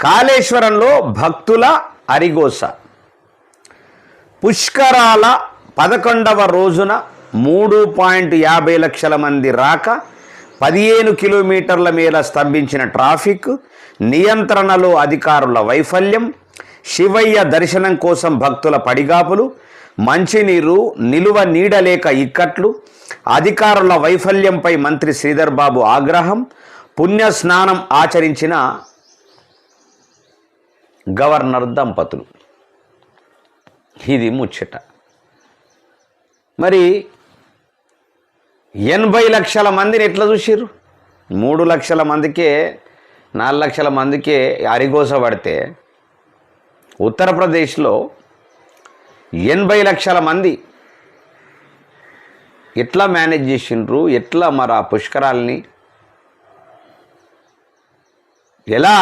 కాళేశ్వరంలో భక్తుల అరిగోస. పుష్కరాల 11వ రోజున 3.50 లక్షల మంది రాక 15 కిలోమీటర్ల మేర స్తంభించిన ట్రాఫిక్, నియంత్రణలో అధికారుల వైఫల్యం, శివయ్య దర్శనం కోసం భక్తుల పడిగాపులు, మంచినీరు నిలువ నీడలేక ఇక్కట్లు, అధికారుల వైఫల్యంపై మంత్రి శ్రీధర్ బాబు ఆగ్రహం, పుణ్యస్నానం ఆచరించిన గవర్నర్ దంపతులు. ఇది ముచ్చట. మరి 80 లక్షల మందిని ఎట్లా చూసిర్రు? 3 లక్షల మందికే 4 లక్షల మందికే అరిగోస పడితే ఉత్తరప్రదేశ్లో 80 లక్షల మంది ఎట్లా మేనేజ్ చేసిండ్రు? ఎట్లా మరి ఆ పుష్కరాల్ని ఎలా